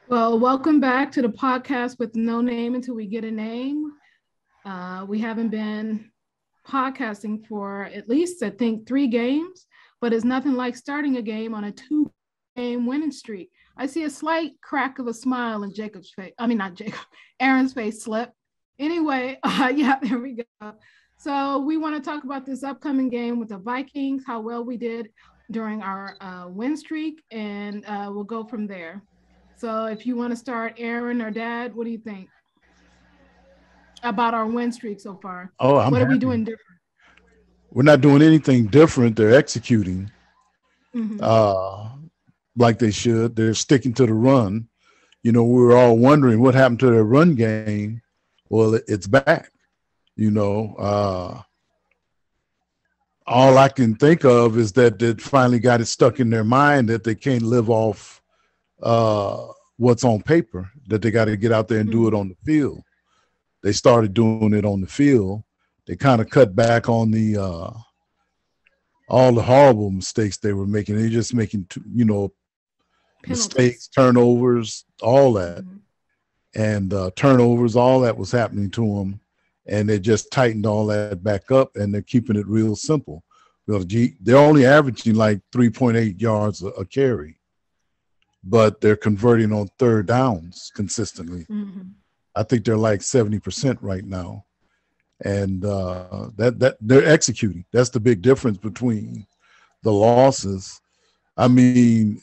Well, welcome back to the podcast with no name until we get a name. We haven't been podcasting for at least, I think, 3 games, but it's nothing like starting a game on a 2-game winning streak. I see a slight crack of a smile in Jacob's face. I mean, not Jacob, Aaron's face slip. Anyway, yeah, there we go. So we want to talk about this upcoming game with the Vikings, how well we did during our win streak, and we'll go from there. So if you want to start, Aaron or Dad, what do you think about our win streak so far? Oh, I'm What are we happy. doing different? We're not doing anything different. They're executing Mm-hmm. like they should. They're sticking to the run. We were all wondering what happened to their run game. Well, it's back. All I can think of is that they finally got it stuck in their mind that they can't live off what's on paper, that they got to get out there and do it on the field. They started doing it on the field. They kind of cut back on the all the horrible mistakes they were making. They're just making, mistakes, turnovers, all that. And turnovers, all that was happening to them. And they just tightened all that back up, and they're keeping it real simple. They're only averaging like 3.8 yards a carry, but they're converting on third downs consistently. I think they're like 70% right now. And that they're executing. That's the big difference between the losses. I mean,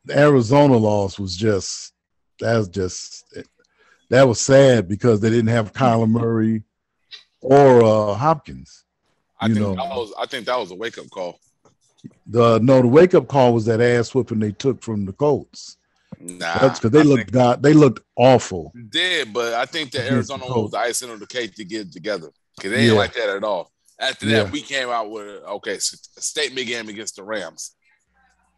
the Arizona loss was that was sad because they didn't have Kyler Murray or Hopkins. I think that was a wake up call. The wake up call was that ass whooping they took from the Colts. Nah, that's because they looked awful. Did, but I think that Arizona was the icing on the cake to get it together because they ain't like that at all. After that, we came out with a statement game against the Rams.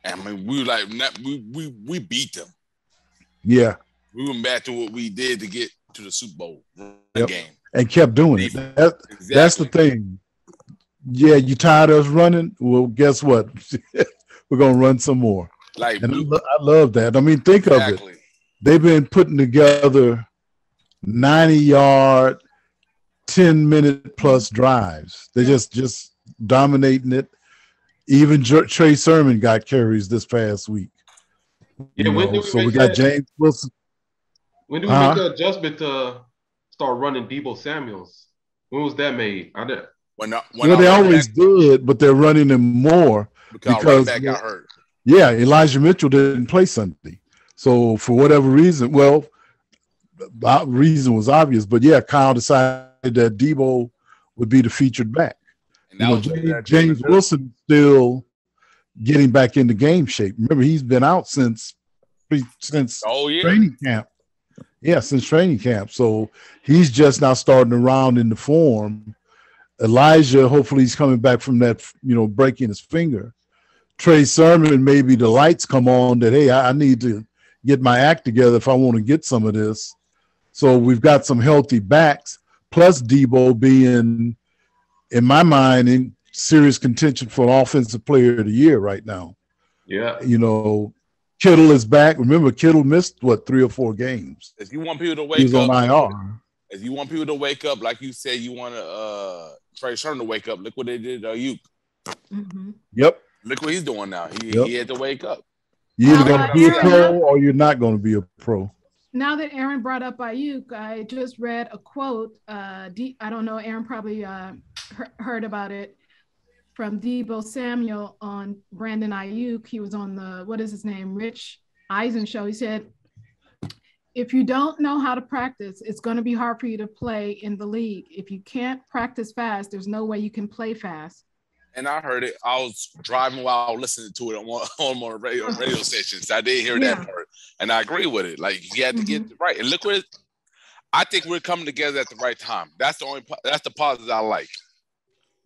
I mean, we were like, we beat them. Yeah, we went back to what we did to get to the Super Bowl game and kept doing it. That's the thing. Yeah, you tired of us running? Well, guess what? We're gonna run some more. I love that. I mean, think of it. They've been putting together 90-yard, 10-minute plus drives. They just dominating it. Even Trey Sermon got carries this past week. Yeah, we got James Wilson. When do we make the adjustment to start running Deebo Samuels? When was that made? They always did, but they're running him more because back got hurt. Yeah, Elijah Mitchell didn't play Sunday. So for whatever reason, the reason was obvious, but Kyle decided that Deebo would be the featured back. James Wilson still getting back into game shape. Remember, he's been out since training camp. Yeah, since training camp. So he's just now starting to round into form. Elijah, hopefully he's coming back from that, breaking his finger. Trey Sermon, maybe the lights come on that, hey, I need to get my act together if I want to get some of this. So we've got some healthy backs, plus Deebo being, in my mind, in serious contention for an offensive player of the year right now. Yeah. Kittle is back. Remember, Kittle missed, 3 or 4 games. If you want people to wake up. He was on IR. If you want people to wake up, like you said, you want Trey Sermon to wake up. Look what they did to Ayuk. Yep. Look what he's doing now. He had to wake up. You're either going to be a pro or you're not going to be a pro. Now that Aaron brought up Ayuk, I just read a quote. I don't know, Aaron probably heard about it from Deebo Samuel on Brandon Ayuk. He was on the, what is his name, Rich Eisen show. He said, if you don't know how to practice, it's going to be hard for you to play in the league. If you can't practice fast, there's no way you can play fast. And I heard it. I was driving while listening to it on more radio stations. I did hear that part, and I agree with it. Like, you had to get it right. And look what I think we're coming together at the right time. That's the positive I like.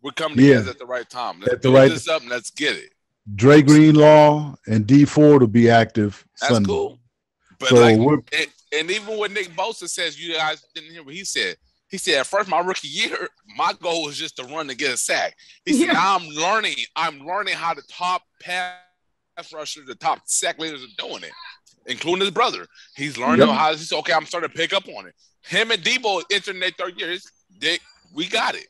We're coming together at the right time. Let's build this up and let's get it. Dre Greenlaw and D Ford will be active Sunday. That's cool. But so and even what Nick Bosa says, you guys didn't hear what he said. He said, at first, my rookie year, my goal was just to run and get a sack. He said, I'm learning how the top pass rushers, the top sack leaders are doing it. including his brother. He's learning how. He's okay. I'm starting to pick up on it. Him and Debo entering their third year. We got it.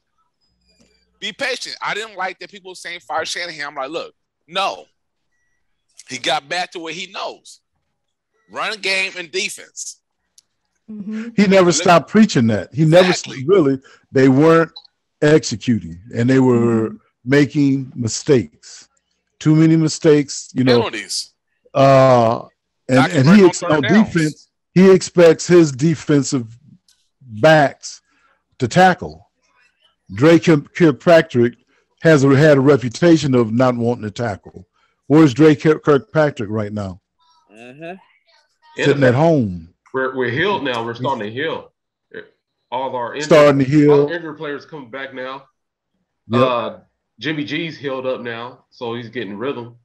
Be patient. I didn't like that people saying fire Shanahan. I'm like, look, no. He got back to what he knows. Run game and defense. Mm-hmm. He never stopped preaching that. He never really, they weren't executing and they were making mistakes. Too many mistakes, penalties. And he on defense, he expects his defensive backs to tackle. Drake Kirkpatrick had a reputation of not wanting to tackle. Where's Drake Kirkpatrick right now? Mm-hmm. Sitting at home. We're healed now. We're starting to heal. All of our injured players coming back now. Yep. Jimmy G's healed up now, so he's getting rhythm.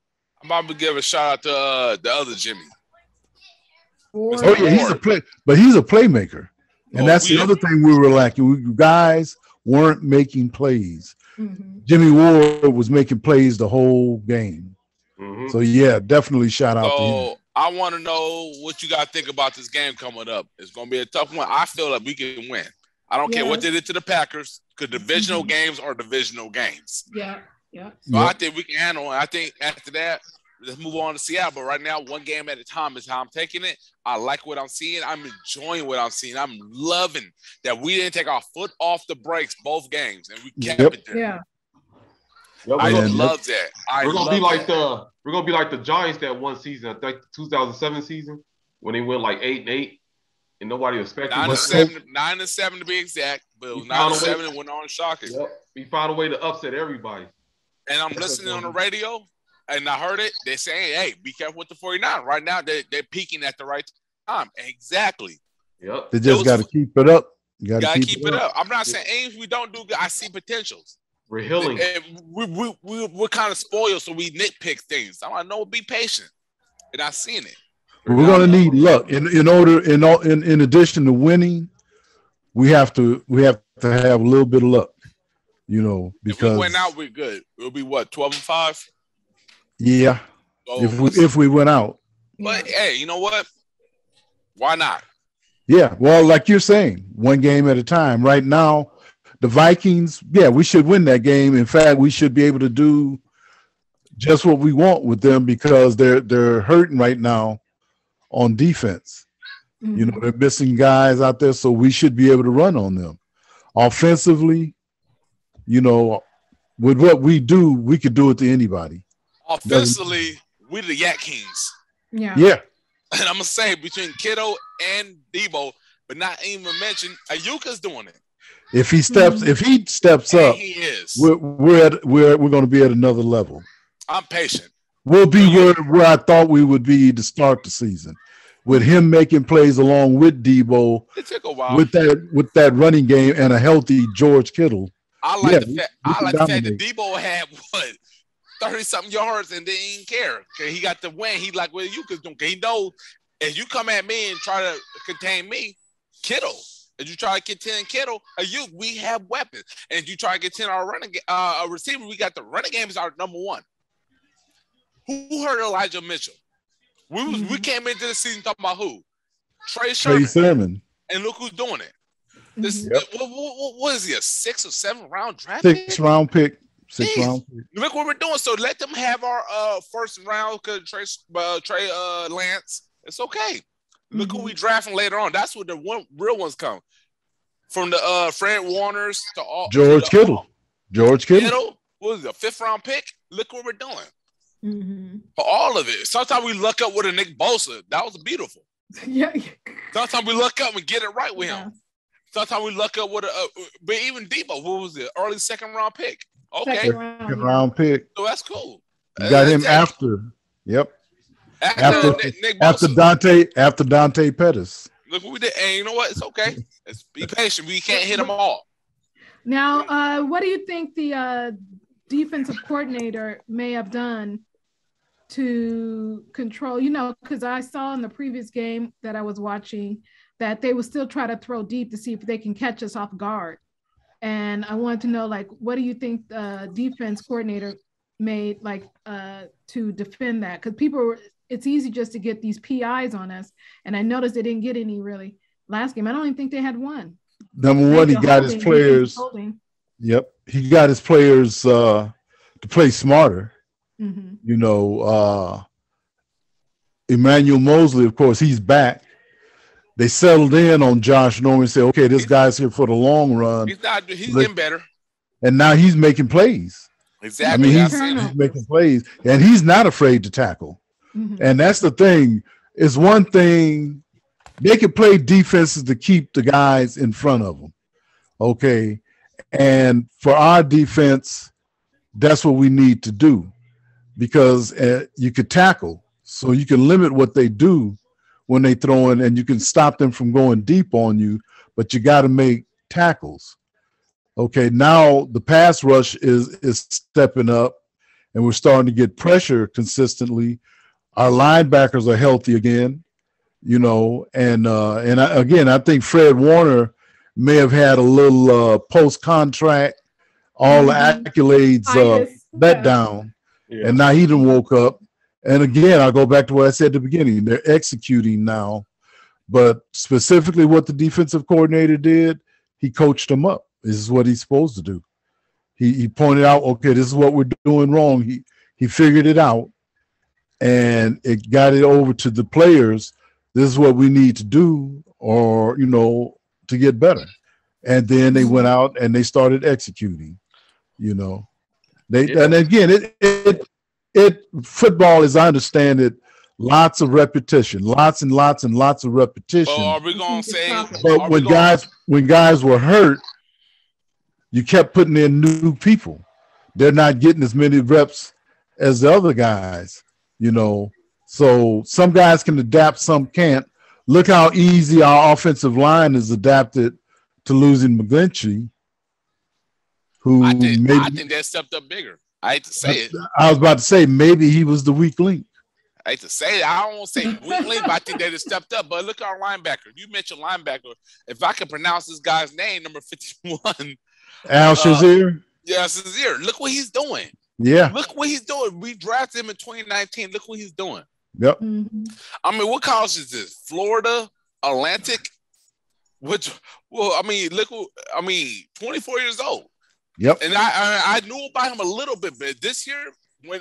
I'm about to give a shout out to the other Jimmy. Oh yeah, he's a playmaker, and that's the other thing we were lacking. Guys weren't making plays. Mm-hmm. Jimmy Ward was making plays the whole game. Mm-hmm. So yeah, definitely shout out to him. I want to know what you got to think about this game coming up. It's going to be a tough one. I feel like we can win. I don't care what they did to the Packers, because divisional games are divisional games. Yeah. So I think we can handle it. I think after that, let's move on to Seattle. But right now, one game at a time is how I'm taking it. I like what I'm seeing. I'm enjoying what I'm seeing. I'm loving that we didn't take our foot off the brakes both games, and we kept it there. Yeah. I love that. We're gonna be like the Giants that one season, I think the 2007 season, when they went like 8-8, and nobody expected 9-7 to be exact. But it was 9-7 and went on shocking. Yep. We found a way to upset everybody. And I'm listening on the radio, and I heard it. They're saying, "Hey, be careful with the 49." Right now, they're peaking at the right time. Exactly. Yep. They just got to keep it up. You got to keep it up. I'm not saying anything we don't do good. I see potentials. We're healing. We're kind of spoiled, so we nitpick things. I want to know, be patient, and I've seen it. We're going to need luck in addition to winning. We have to have a little bit of luck, because if we went out, we're good. It'll be what, 12-5. Yeah, if we went out. But hey, you know what? Why not? Yeah, well, like you're saying, one game at a time. Right now, the Vikings, we should win that game. In fact, we should be able to do just what we want with them because they're hurting right now on defense. Mm-hmm. They're missing guys out there, so we should be able to run on them. Offensively, with what we do, we could do it to anybody. Offensively, we're the Yak Kings. Yeah. And I'm gonna say between Kittle and Debo, but not even mention Ayuka's doing it. If he steps up, he is. We're going to be at another level. I'm patient. We'll be where I thought we would be to start the season, with him making plays along with Debo. It took a while with that running game and a healthy George Kittle. I like the fact that Debo had 30-something yards and didn't even care. He got the win. He like what you could do. He knows if you come at me and try to contain me, Kittle. If you try to contain Kittle, we have weapons. And if you try to contain our receiver, we got the running game is our number one. Who hurt Elijah Mitchell? We came into the season talking about who? Trey Sermon. And look who's doing it. What is he, a 6th or 7th round draft pick? 6th round pick. Look what we're doing. So let them have our first round because Trey Lance. It's okay. Look who we drafting later on. That's where the real ones come. From the Fred Warners to all George Kittle. George Kittle. What was it, a 5th round pick? Look what we're doing. Mm-hmm. For all of it. Sometimes we luck up with a Nick Bosa. That was beautiful. Yeah. Sometimes we luck up and get it right with him. Sometimes we luck up with but even Debo, what was it? Early 2nd round pick. Okay. 2nd round pick. So that's cool. You got him after. Yep. After Dante Pettis. Look what we did. And you know what? It's okay. Let's be patient. We can't hit them all. Now, what do you think the defensive coordinator may have done to control, because I saw in the previous game that I was watching that they would still try to throw deep to see if they can catch us off guard. And I wanted to know, what do you think the defense coordinator made, to defend that? Because people were it's easy just to get these PIs on us. And I noticed they didn't get any really last game. I don't even think they had one. Number one, he got his players. Yep, he got his players to play smarter. Mm-hmm. You know, Emmanuel Mosley, of course, he's back. They settled in on Josh Norman and said, okay, this guy's here for the long run. He's getting better. And now he's making plays. Exactly. I mean, he's making plays, and he's not afraid to tackle. Mm-hmm. And that's the thing. It's one thing, they can play defenses to keep the guys in front of them. Okay. And for our defense, that's what we need to do, because you could tackle. So you can limit what they do when they throw in, and you can stop them from going deep on you, but you got to make tackles. Okay, now the pass rush is stepping up, and we're starting to get pressure consistently. Our linebackers are healthy again, you know, and I think Fred Warner may have had a little post-contract, all the accolades let down, and now he done woke up. And again, I'll go back to what I said at the beginning. They're executing now, but specifically what the defensive coordinator did, he coached them up. This is what he's supposed to do. He pointed out, okay, this is what we're doing wrong. He figured it out, and it got it over to the players. This is what we need to do, or, you know, to get better. And then they went out and they started executing, you know. And again, football, as I understand it, lots of repetition, lots and lots and lots of repetition. Are we gonna say? But when guys were hurt, you kept putting in new people. They're not getting as many reps as the other guys, you know. So some guys can adapt, some can't. Look how easy our offensive line is adapted to losing McGlinchey, who I think that stepped up bigger. I hate to say it. I was about to say maybe he was the weak link. I hate to say it. I don't want to say weak link, but I think they just stepped up. But look at our linebacker. You mentioned linebacker. If I can pronounce this guy's name, number 51. Al Shazier? Yeah, Shazier. Look what he's doing. Yeah. Look what he's doing. We drafted him in 2019. Look what he's doing. Yep. Mm-hmm. I mean, what college is this? Florida Atlantic? Which, well, I mean, 24 years old. Yep. And I knew about him a little bit, but this year when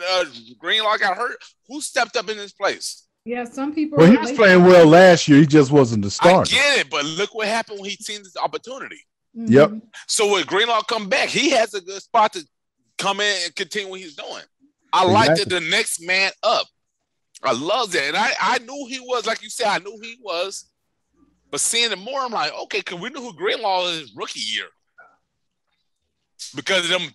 Greenlaw got hurt, who stepped up in his place? Yeah, some people. Well, he was playing well last year. He just wasn't the starter. I get it, but look what happened when he seen this opportunity. Mm-hmm. Yep. So when Greenlaw come back, he has a good spot to come in and continue what he's doing. I like that the next man up. I love that. And I knew he was, like you said, I knew he was. But seeing it more, I'm like, okay, because we knew who Greenlaw is rookie year. Because of them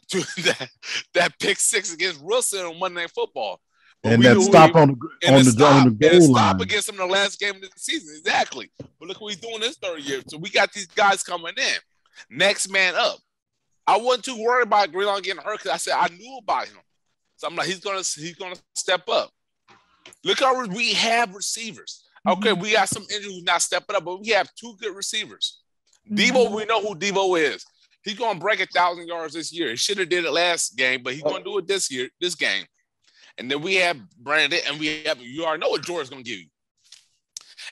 that pick six against Wilson on Monday Night Football. But and that stop on the goal line. Stop against him in the last game of the season. Exactly. But look what he's doing this third year. So we got these guys coming in. Next man up. I wasn't too worried about Greenlaw getting hurt because I said I knew about him. So I'm like, he's gonna step up. Look how we have receivers. Okay, we got some injuries who's not stepping up, but we have two good receivers. Debo, we know who Debo is. He's gonna break 1,000 yards this year. He should have did it last game, but he's gonna do it this game. And then we have Brandon, and you already know what Jordan's gonna give you.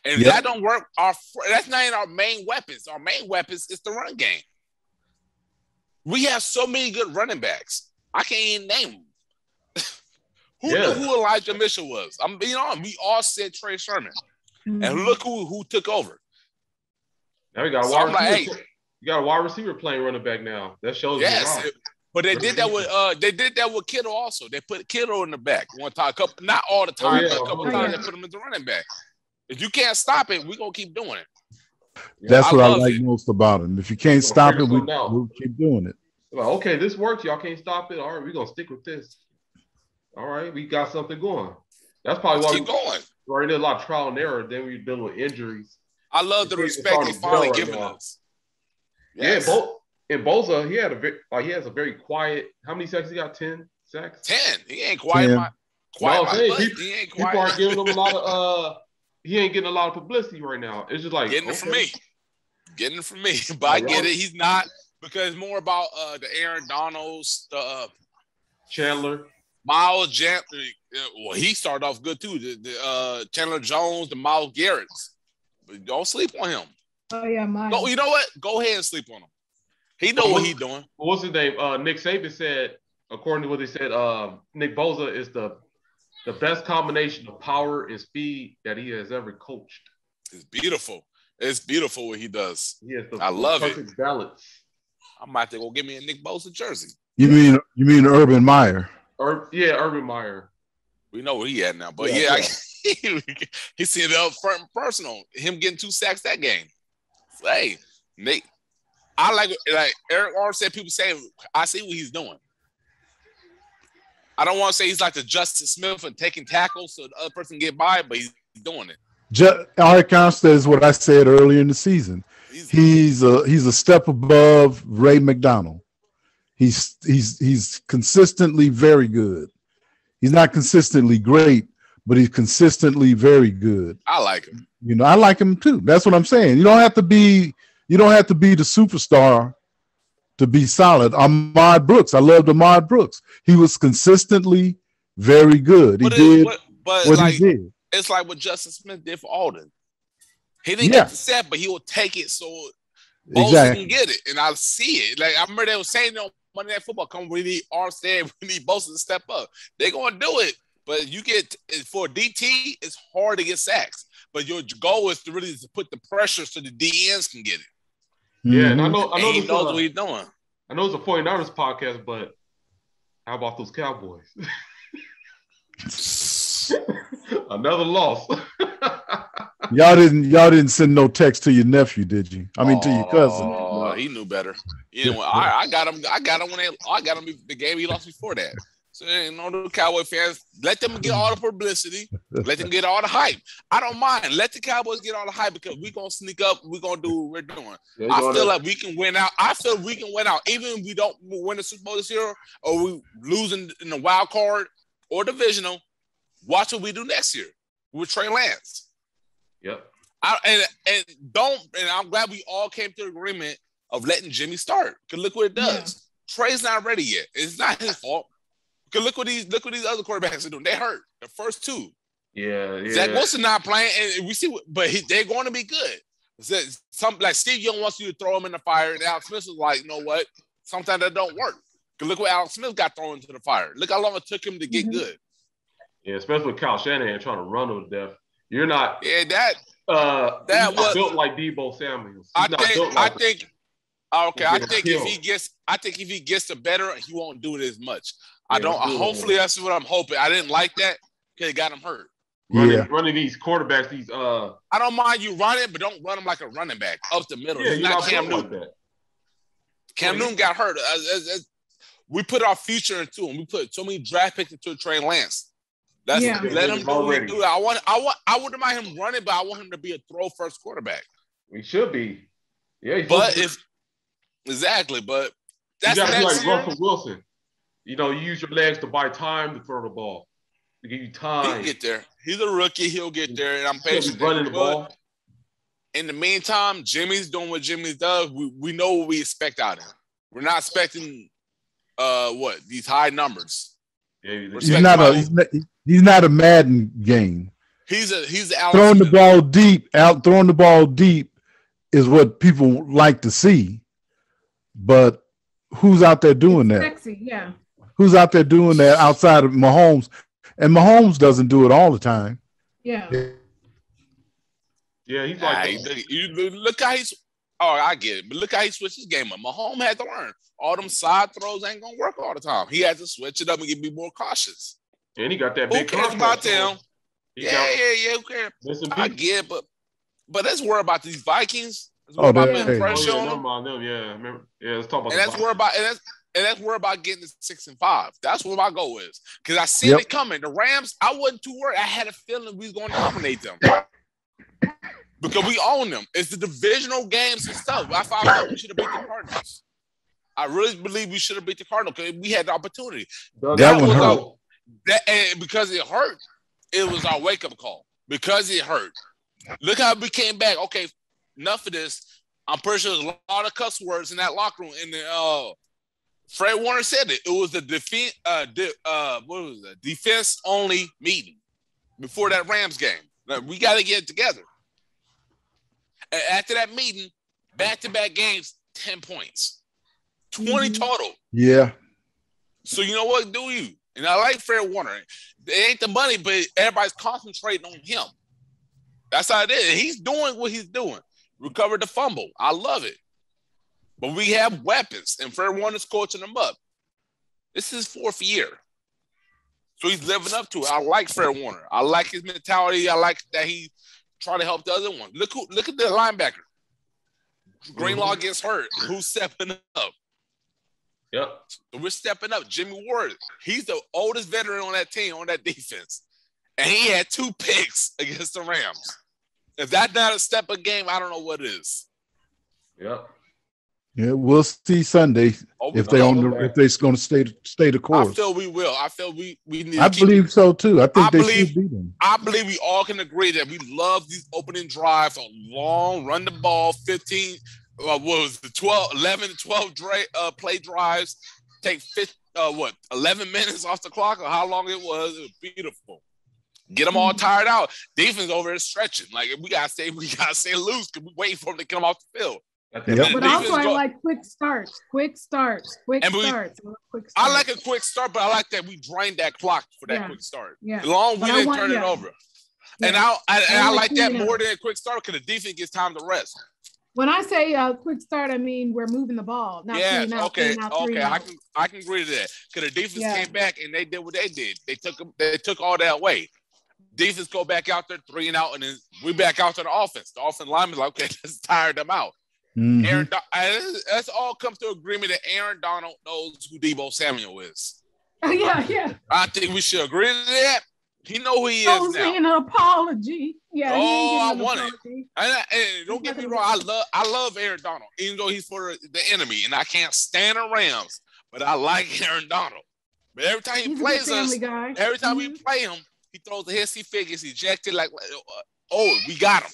And if that don't work, that's not in our main weapons. Our main weapons is the run game. We have so many good running backs. I can't even name them. Who knew who Elijah Mitchell was? I'm being honest. We all said Trey Sermon. And look who took over. Now we got a wide receiver. You got a wide receiver playing running back now. That shows you. But they did that with Kittle also. They put Kittle in the back one time, not all the time, but a couple times they put him as a running back. If you can't stop it, we're gonna keep doing it. That's what I like most about him. If you can't stop it, we'll keep doing it. Like, okay, this works. Y'all can't stop it. All right, we're gonna stick with this. All right, we got something going. That's probably why we're in a lot of trial and error. Then we're dealing with injuries. I love the respect they finally given us. Yes. Yeah, in Bosa, he has a very quiet. How many sacks he got? 10 sacks. 10. He ain't quiet. He ain't quiet. People aren't giving him a lot of. He ain't getting a lot of publicity right now. It's just like getting it from me. But I get it. He's not, because it's more about the Aaron Donalds, Chandler. Miles Jam. Well, he started off good too. The Chandler Jones, the Miles Garrett's. But don't sleep on him. Oh yeah, Miles. Go, you know what? Go ahead and sleep on him. He know what he's doing. What's his name? Nick Saban said, according to what he said, Nick Bosa is the best combination of power and speed that he has ever coached. It's beautiful. It's beautiful what he does. I love it. Perfect balance. I might have to go get me a Nick Bosa jersey. You mean Urban Meyer? Urban Meyer. We know where he at now, but he seen it up front and personal. Him getting 2 sacks that game. Hey, Nick, I like Eric Arm said. People say I see what he's doing. I don't want to say he's like the Justice Smith and taking tackles so the other person get by, but he's doing it. Eric Armstead is what I said earlier in the season. He's a step above Ray McDonald. He's consistently very good. He's not consistently great, but he's consistently very good. I like him. I like him too. That's what I'm saying. You don't have to be the superstar to be solid. Ahmad Brooks. I loved Ahmad Brooks. He was consistently very good. He did what he did. It's like what Justin Smith did for Alden. He didn't get the set, but he will take it so Bosa can get it. And I see it. Like I remember they were saying on Monday Night Football, we need Armstead, we need Bosa to step up. They're gonna do it. But you get for DT, it's hard to get sacks. But your goal is to really put the pressure so the DNs can get it. Yeah, and I know he knows what he's doing. I know it's a 49ers podcast, but how about those Cowboys? Another loss. Y'all didn't send no text to your nephew, did you? I mean, to your cousin. Oh, he knew better. I got him. I got him the game he lost before that. So, the Cowboy fans, let them get all the publicity. Let them get all the hype. I don't mind. Let the Cowboys get all the hype because we're going to sneak up. We're going to do what we're doing. I feel like we can win out. Even if we don't win the Super Bowl this year or we lose in the wild card or divisional, watch what we do next year with Trey Lance. Yep. And I'm glad we all came to agreement of letting Jimmy start. Because look what it does. Yeah. Trey's not ready yet. It's not his fault. Because look what these other quarterbacks are doing. They hurt the first 2. Yeah. Zach Wilson not playing, and we see, they're going to be good. Some like Steve Young wants you to throw him in the fire, and Alex Smith was like, you know what? Sometimes that don't work. Because look what Alex Smith got thrown into the fire. Look how long it took him to get good. Yeah, especially with Kyle Shanahan trying to run him to death. You're not. Yeah, that was built like Debo Samuel. I think if he gets the better, he won't do it as much. Hopefully that's what I'm hoping. I didn't like that because it got him hurt. Running these quarterbacks, I don't mind you running, but don't run him like a running back up the middle. Yeah, he's not Cam Newton. Like Cam Newton got hurt. We put our future into him. We put so many draft picks into Trey Lance. Let him do what he do. I wouldn't mind him running, but I want him to be a throw first quarterback. He should be. Yeah, exactly. But that's you got to be like Russell Wilson. You use your legs to buy time to throw the ball. To give you time. He'll get there. He's a rookie. He'll get there, and I'm patient. Running the ball. In the meantime, Jimmy's doing what Jimmy does. We know what we expect out of him. We're not expecting these high numbers. Yeah, he's not a Madden game. He's throwing the ball deep. Throwing the ball deep is what people like to see, but who's out there doing that? Sexy, yeah. Who's out there doing that outside of Mahomes? And Mahomes doesn't do it all the time. Yeah. Yeah, he's like look how he's. Oh, I get it, but look how he switched his game up. Mahomes had to learn. All them side throws ain't gonna work all the time. He had to switch it up and be more cautious. And he got that big contract. Who cares about them? Yeah. Who cares? I get it, but let's worry about these Vikings. Never mind them. Yeah, let's talk about. And let's worry about getting to 6-5. That's what my goal is. Because I seen it coming. The Rams, I wasn't too worried. I had a feeling we was going to dominate them. Because we own them. It's the divisional games and stuff. I thought we should have beat the Cardinals. I really believe we should have beat the Cardinals because we had the opportunity. That one hurt. And because it hurt, it was our wake-up call. Because it hurt. Look how we came back. Okay, enough of this. I'm pretty sure there's a lot of cuss words in that locker room. Fred Warner said it. It was a defense only meeting before that Rams game. Now, we got to get it together. And after that meeting, back-to-back games, 10 points, 20 total. Yeah. So you know what? Do you? And I like Fred Warner. It ain't the money, but everybody's concentrating on him. That's how it is. He's doing what he's doing. Recovered the fumble. I love it. But we have weapons, and Fred Warner's coaching them up. This is his 4th year. So he's living up to it. I like Fred Warner. I like his mentality. I like that he trying to help the other one. Look at the linebacker. Greenlaw gets hurt. Who's stepping up? Yep. So we're stepping up. Jimmy Ward, he's the oldest veteran on that team, on that defense. And he had 2 picks against the Rams. If that's not a step of game, I don't know what is. Yep. Yeah, we'll see Sunday if they're going to stay the course. I feel we will. I feel we need. I believe so too. I think they should beat them. I believe we all can agree that we love these opening drives, a long run the ball, 15. What was the 11 to 12 play drives? Take 11 minutes off the clock, or how long it was? It was beautiful. Get them all tired out. Defense over there stretching. Like we gotta stay loose because we waiting for them to come off the field. But also, I like quick starts. I like a quick start, but I like that we drained that clock for that quick start. Yeah. As long as we didn't turn it over. Yeah. And I like that more than a quick start because the defense gets time to rest. When I say quick start, I mean we're moving the ball. Not okay. I can agree to that because the defense came back and they did what they did. They took all that away. Defense go back out there 3 and out, and then we back out to the offense. The offense lineman's like, okay, let's tire them out. Mm-hmm. That's all comes to agreement that Aaron Donald knows who Deebo Samuel is. Yeah. I think we should agree to that. He know who he is now. An apology. Yeah. I want it. And don't get me wrong. I love Aaron Donald, even though he's for the enemy, and I can't stand the Rams. But I like Aaron Donald. But every time he plays us, every time we play him, he throws the hissy fit, gets ejected. Like, we got him.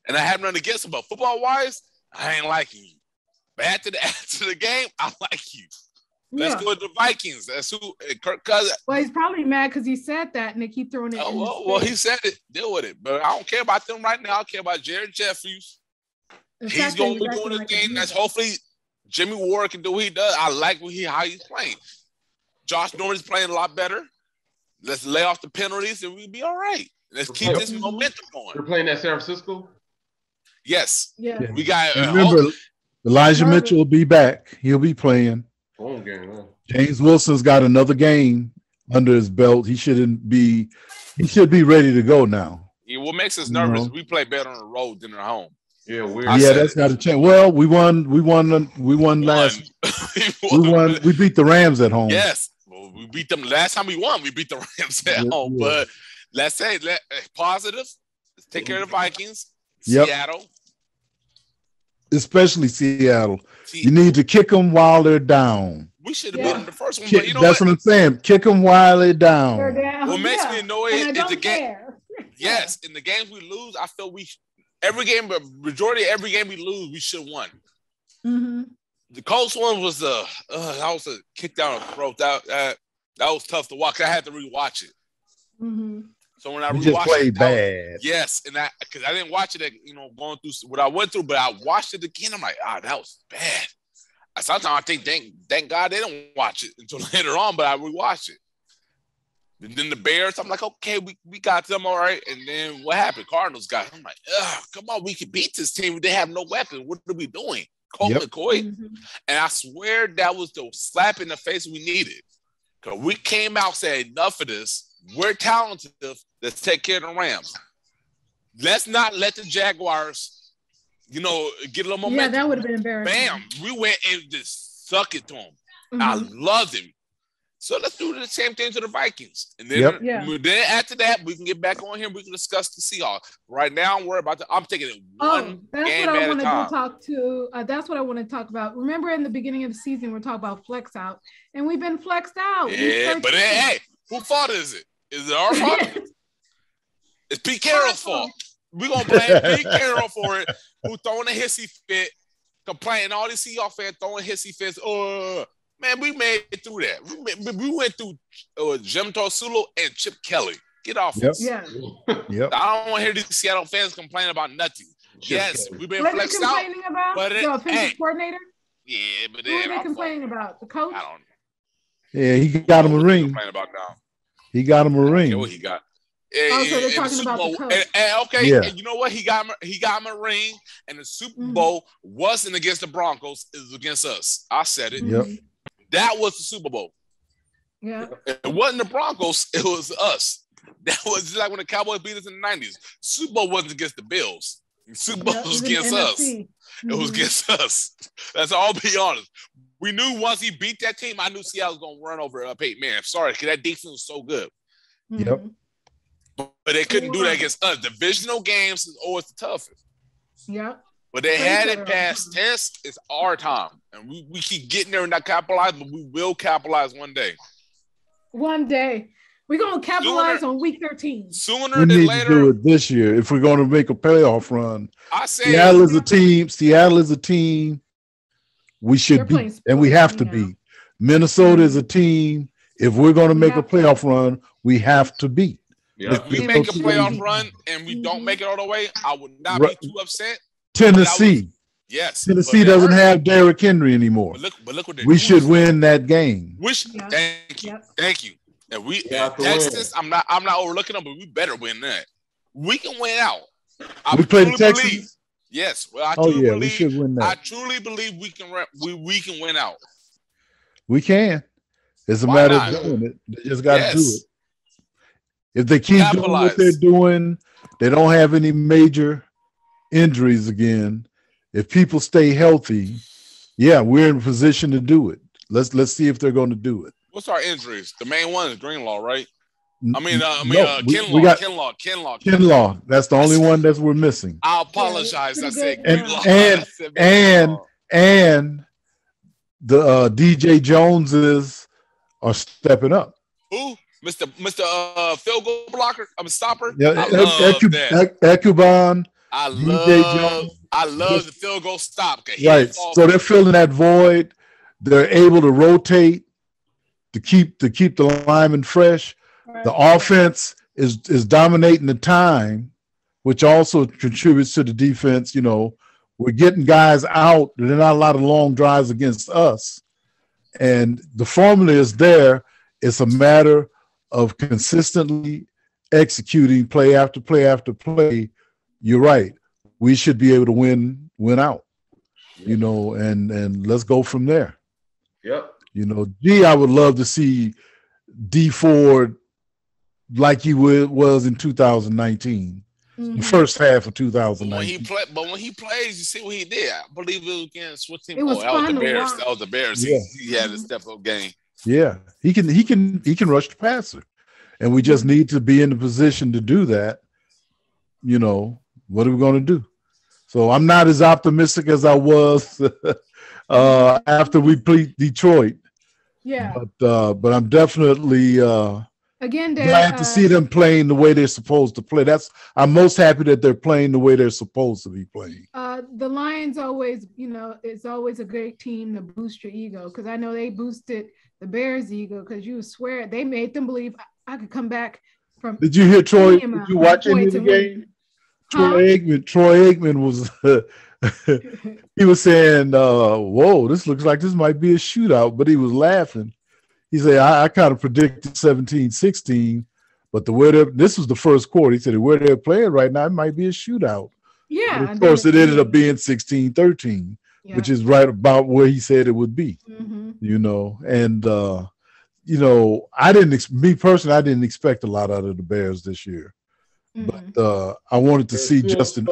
And I have nothing against him. But football wise, I ain't like you. But after the game, I like you. Let's go with the Vikings. That's who Kirk Cousins. Well, he's probably mad because he said that and they keep throwing it. Well, he said it. Deal with it. But I don't care about them right now. I care about Jared Jeffries. He's going to be doing his game. That's hopefully Jimmy Ward can do what he does. I like how he's playing. Josh Norman's playing a lot better. Let's lay off the penalties and we'll be all right. Let's keep this momentum going. We're playing at San Francisco? Yes. Yeah. We got remember, Elijah Mitchell will be back. He'll be playing. Home game, huh? James Wilson's got another game under his belt. He should be ready to go now. Yeah, what makes us nervous? We play better on the road than at home. Yeah, that's got to change. Well, we won last. We beat the Rams at home. Yes, well, we beat them last time we won. We beat the Rams at home. Yeah. But let's say positive. Let's take care of the Vikings. Seattle. Especially Seattle. You need to kick them while they're down. We should have been the first one. But that's what I'm saying. Kick them while they're down. What makes me annoyed is the game. Yes, in the games we lose, I feel every game, but majority of every game we lose, we should have won. Mm-hmm. The Colts one was that was a kick down the throat. That was tough to watch. I had to rewatch it. Mm-hmm. So when I rewatched just played bad. Yes, and because I didn't watch it, going through what I went through, but I watched it again. I'm like, that was bad. Sometimes I think, thank God they don't watch it until later on, but I rewatched it. And then the Bears, I'm like, okay, we got them all right. And then what happened? Cardinals got them. I'm like, come on, we can beat this team. They have no weapon. What are we doing? Colt McCoy. Mm-hmm. And I swear that was the slap in the face we needed. Because we came out saying, enough of this. We're talented. Let's take care of the Rams. Let's not let the Jaguars, get a little momentum. Yeah, that would have been embarrassing. Bam. We went and just suck it to them. Mm-hmm. I loved him. So let's do the same thing to the Vikings. And then, then after that, we can get back on here and we can discuss the Seahawks. Right now, I'm taking it one game at a time. That's what I want to talk about. Remember in the beginning of the season, we're talking about flex out. And we've been flexed out. Yeah, but hey, whose fault is it? Is it our fault? It's Pete Carroll's fault. We're going to blame Pete Carroll for it, who throwing a hissy fit, complaining. All these Seahawks fans throwing hissy fits. Man, we made it through that. We went through Jim Torsulo and Chip Kelly. Get off us. Yeah. Yep. I don't want to hear these Seattle fans complain about nothing. Yes, we've been flexed out. Complaining about the offensive coordinator? Yeah, but who are they complaining about? The coach? I don't know. Yeah, he got him a ring. Complaining about now. He got him a ring. What he got? So they're talking about the coach. And you know what? He got him a ring, and the Super Bowl wasn't against the Broncos; it was against us. I said it. Yep. That was the Super Bowl. Yeah. It wasn't the Broncos; it was us. That was just like when the Cowboys beat us in the '90s. Super Bowl wasn't against the Bills. The Super Bowl was against us. It was against us. That's all. I'll be honest. We knew once he beat that team, I knew Seattle was going to run over Peyton Manning. Sorry, because that defense was so good. Yep. But they couldn't do that against us. Divisional games is always the toughest. Yep. But they had it past test. It's our time. And we keep getting there and not capitalize, but we will capitalize one day. One day. We're going to capitalize on week 13. Sooner we than need later. To do it this year if we're going to make a playoff run. I say Seattle is a team. Seattle is a team we should beat, and we have to beat. Minnesota is a team. If we're going to make a playoff run, we have to beat. Yeah. If we make a playoff run and we don't make it all the way, I would not be too upset. Tennessee. Yes. Tennessee doesn't have Derrick Henry anymore. But look what we should win that game. Thank you. Thank you. And Texas, I'm not overlooking them, but we better win that. We can win out. We play the Texans. Yes. Well, I truly believe, we should win that. I truly believe we can win out. We can. It's a matter of doing it. They just got to do it. If they keep doing what they're doing, they don't have any major injuries again. If people stay healthy, we're in a position to do it. Let's see if they're going to do it. What's our injuries? The main one is Greenlaw, right? Kinlaw. That's the only one that we're missing. I apologize. I said Greenlaw. And the DJ Joneses are stepping up. Who? Mr. Field goal blocker? Stopper? Yeah, Ekuban. I love the field goal stop. Right. So they're filling that void. They're able to rotate to keep the linemen fresh. Right. The offense is dominating the time, which also contributes to the defense. You know, we're getting guys out. There are not a lot of long drives against us. And the formula is there. It's a matter of consistently executing play after play after play. You're right. We should be able to win out, you know, and let's go from there. Yep. You know, I would love to see D Ford like he was in 2019, the first half of 2019. When he plays, you see what he did. I believe it was against what team? That was the Bears. That was the Bears. Yeah. He had a step-up game. Yeah, he can rush the passer, and we just need to be in the position to do that. You know, what are we going to do? So I'm not as optimistic as I was after we beat Detroit. Yeah, but I'm definitely again, Dad, glad to see them playing the way they're supposed to play. I'm most happy that they're playing the way they're supposed to be playing. The Lions always, you know, it's always a great team to boost your ego, because I know they boosted the Bears' ego, because you swear they made them believe I could come back from. Did you hear Troy? Did you watch any of the game? Troy Aikman was he was saying, whoa, this looks like this might be a shootout, but he was laughing. He said, I kind of predicted 17-16, but this was the first quarter. He said, where they're playing right now, it might be a shootout. Yeah. But of course, it ended up being 16-13, which is right about where he said it would be, you know. And, you know, me personally, I didn't expect a lot out of the Bears this year. But I wanted to see Justin.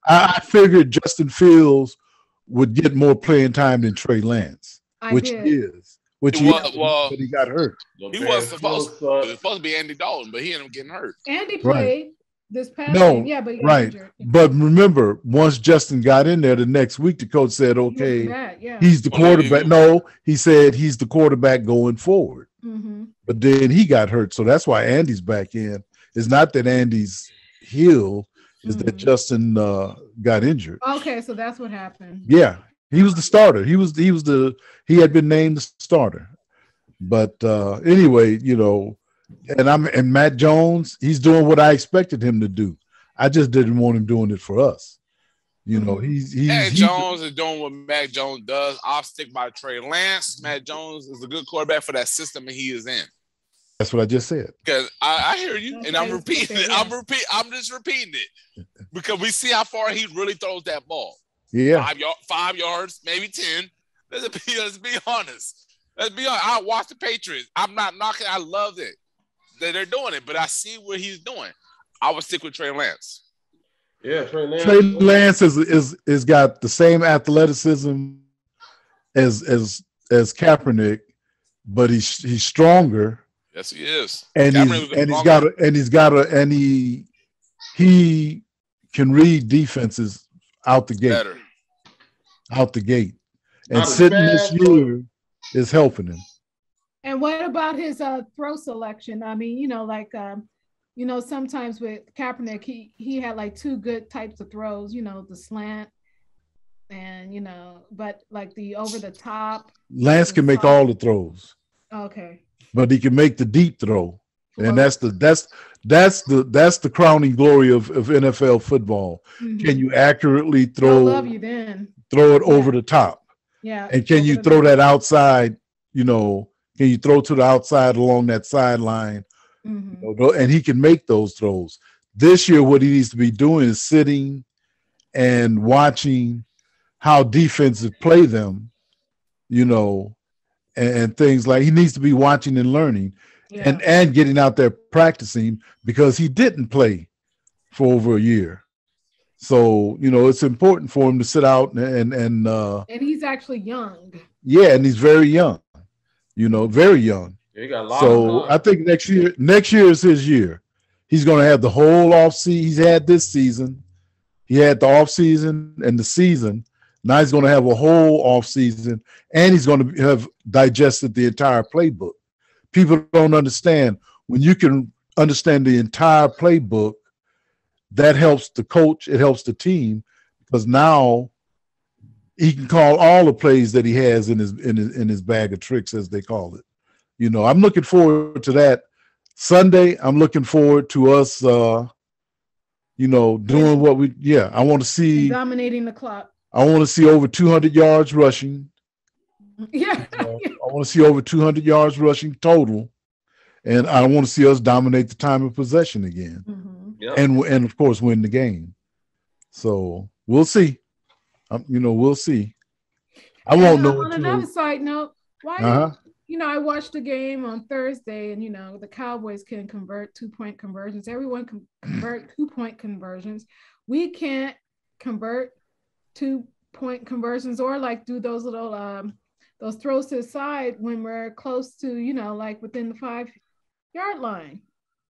I figured Justin Fields would get more playing time than Trey Lance, but he got hurt. He was supposed to be Andy Dalton, but he ended up getting hurt. Andy played this past game. But he got injured. But remember, once Justin got in there the next week, the coach said, okay, he's the quarterback. No, he said he's the quarterback going forward. But then he got hurt, so that's why Andy's back in. It's not that Andy's healed, it's that Justin got injured. Okay, so that's what happened. Yeah, He was the starter. He had been named the starter. But anyway, and Matt Jones, he's doing what I expected him to do. I just didn't want him doing it for us. Matt Jones is doing what Matt Jones does. I'll stick by Trey Lance. Matt Jones is a good quarterback for that system that he is in. That's what I just said. Because I hear you, and I'm repeating it. I'm just repeating it because we see how far he really throws that ball. Yeah, 5 yards, maybe 10. Let's be honest. I watch the Patriots. I'm not knocking. I love it that they're doing it, but I see what he's doing. I would stick with Trey Lance. Yeah, Trey Lance is got the same athleticism as Kaepernick, but he's stronger. Yes, he is. And he can read defenses out the gate. Better. Out the gate. And sitting this year is helping him. And what about his throw selection? I mean, sometimes with Kaepernick, he had like two good types of throws, the slant and, but like the over the top. Lance can make all the throws. Okay. But he can make the deep throw. And that's the crowning glory of NFL football. Mm-hmm. Can you accurately throw it over the top? Yeah. And can you throw that outside, can you throw to the outside along that sideline? Mm-hmm. And he can make those throws. This year, what he needs to be doing is sitting and watching how defenses play them, and things like he needs to be watching and learning and getting out there practicing because he didn't play for over a year. So, it's important for him to sit out and he's actually young. Yeah, and he's very young, very young. Yeah, he got a lot so I think next year is his year. He's going to have the whole offseason. He's had this season. He had the offseason and the season. Now he's going to have a whole offseason, and he's going to have digested the entire playbook. People don't understand. When you can understand the entire playbook, that helps the coach. It helps the team because now he can call all the plays that he has in his bag of tricks, as they call it. I'm looking forward to that Sunday. I'm looking forward to us, doing what I want to see. Dominating the clock. I want to see over 200 yards rushing. Yeah. I want to see over 200 yards rushing total. And I want to see us dominate the time of possession again. Mm-hmm. Yep. And of course, win the game. So we'll see. We'll see. I won't know. On another side note, why I watched the game on Thursday and, the Cowboys can convert 2-point conversions. Everyone can convert 2-point conversions. We can't convert 2-point conversions or like do those little those throws to the side when we're close to, like within the 5-yard line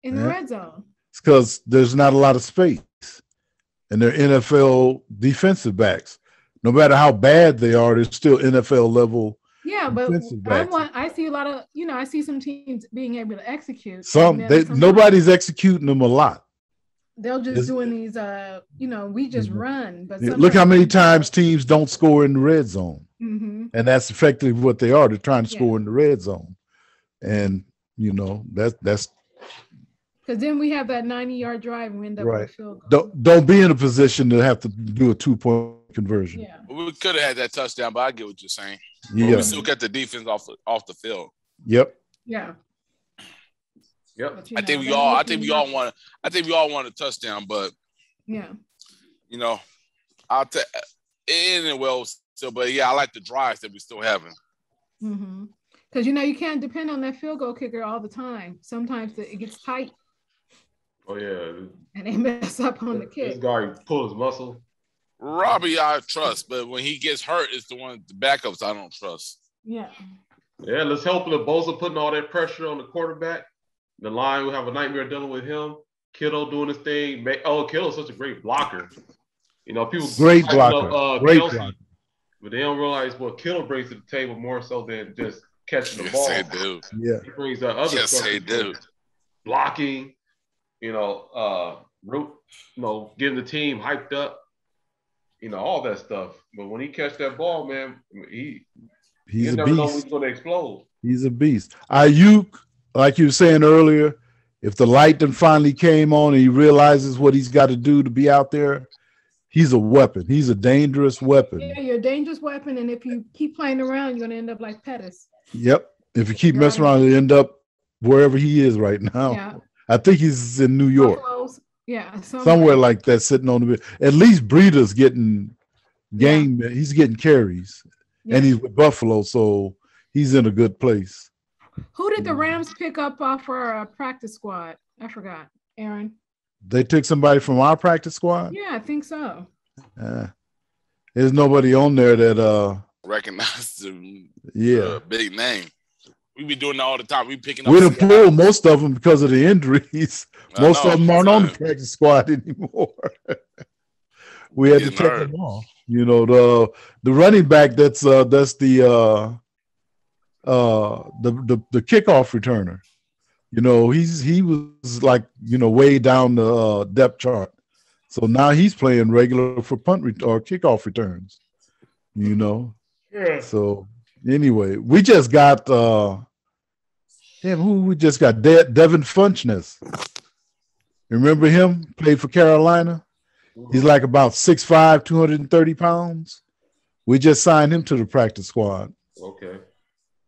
in the red zone. It's because there's not a lot of space and they're NFL defensive backs. No matter how bad they are, they're still NFL level. Yeah, but I see a lot of, I see some teams being able to execute. Nobody's executing them a lot. They'll just doing these, we just run. But look how many times teams don't score in the red zone. Mm-hmm. And that's effectively what they are. They're trying to score in the red zone. And, that's. Because then we have that 90-yard drive and we end up with a field goal. Don't be in a position to have to do a 2-point conversion. Yeah. Well, we could have had that touchdown, but I get what you're saying. Yeah. But we still got the defense off the field. Yep. Yeah. Yep. I think we all want a touchdown, but I'll take it well still. But yeah, I like the drives that we still having. Mm-hmm. Because you can't depend on that field goal kicker all the time. Sometimes it gets tight. Oh yeah. And they mess up on the kick. This guy pull his muscle. Robbie, I trust, but when he gets hurt, it's the backups I don't trust. Yeah. Yeah, let's help the Bosa putting all that pressure on the quarterback. The line will have a nightmare dealing with him. Kittle doing his thing. Kittle's such a great blocker. People great blocker. Great blocker. But they don't realize what Kittle brings to the table more so than just catching the ball. Yes, they do. Yeah. He brings that other stuff. Yes, they do. Blocking, getting the team hyped up. all that stuff. But when he catch that ball, man, he's a never know when beast. he's going to explode. He's a beast. Ayuk, like you were saying earlier, if the light then finally came on and he realizes what he's got to do to be out there, he's a weapon. He's a dangerous weapon. Yeah, you're a dangerous weapon, and if you keep playing around, you're going to end up like Pettis. Yep. If you keep messing around, you end up wherever he is right now. Yeah. I think he's in New York. Buffalo's. Yeah, somewhere like that, sitting on the bed. At least Breeder's getting game. Yeah. He's getting carries, and he's with Buffalo, so he's in a good place. Who did the Rams pick up off our practice squad? I forgot, Aaron. They took somebody from our practice squad? Yeah, I think so. There's nobody on there that recognize the big name. We be doing that all the time. We picking up. We done pulled most of them because of the injuries. Most of them aren't on the practice squad anymore. We had to take them off. The running back that's the kickoff returner. He was like way down the depth chart. So now he's playing regular for punt or kickoff returns. Yeah. So anyway, we just got who we just got? Devin Funchess. Remember him? Played for Carolina. He's like about 6'5", 230 pounds. We just signed him to the practice squad. Okay.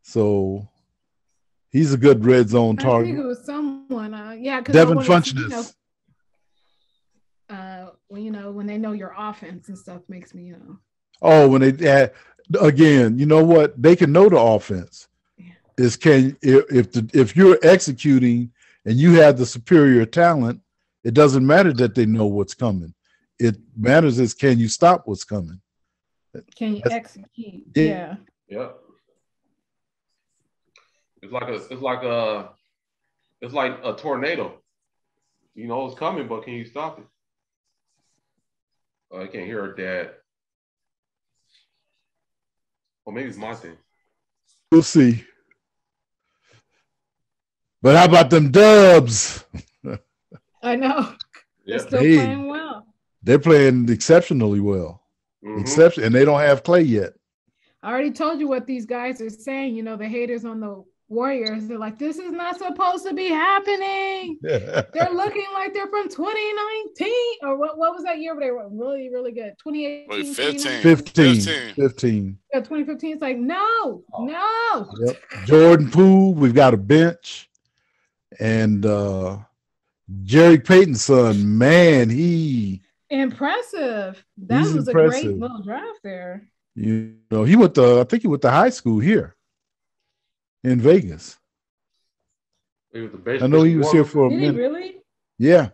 So he's a good red zone target. I think it was someone. Devin Funchess. When they know your offense and stuff makes me, Oh, when they again, you know what? They can know the offense. Yeah. If you're executing and you have the superior talent, it doesn't matter that they know what's coming. It matters is can you stop what's coming? Can you execute? Yeah. Yep. It's like a tornado. It's coming, but can you stop it? Oh, I can't hear her dad. Or maybe it's my thing. We'll see. But how about them Dubs? I know. Yeah. They're still playing well. They're playing exceptionally well. Mm-hmm. And they don't have Clay yet. I already told you what these guys are saying. The haters on the Warriors, they're like, this is not supposed to be happening. They're looking like they're from 2019. Or what was that year where they were really, really good? 2018? 15. Yeah, 2015. It's like, no. Yep. Jordan Poole, we've got a bench. And Jerry Payton's son, man, impressive. That was impressive. A great little draft there. He went to high school here in Vegas. I know he was here for a minute. Did he really? Yeah.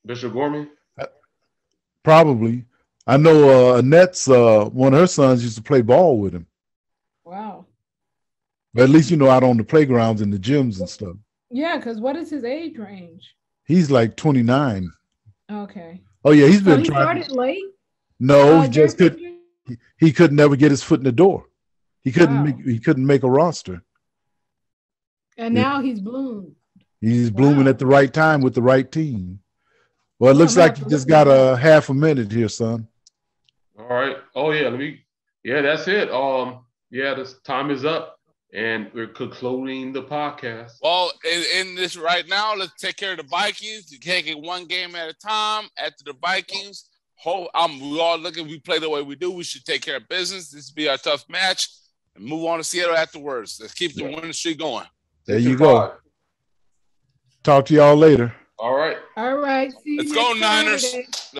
Bishop Gorman? Probably. I know Annette's one of her sons used to play ball with him. Wow. But at least out on the playgrounds and the gyms and stuff. Yeah, because what is his age range? He's like 29. Okay. Oh yeah, he's been he started late? No, he could never get his foot in the door. He couldn't make a roster. And now he's bloomed. He's blooming at the right time with the right team. Well, it looks like you just got a half a minute here, son. All right. Oh yeah, that's it. This time is up. And we're concluding the podcast. Well, in this right now, let's take care of the Vikings. You take it one game at a time. After the Vikings, we all looking. We play the way we do. We should take care of business. This will be our tough match, and move on to Seattle afterwards. Let's keep the winning streak going. There you go. Talk to y'all later. All right. See you Let's go, Niners. Saturday.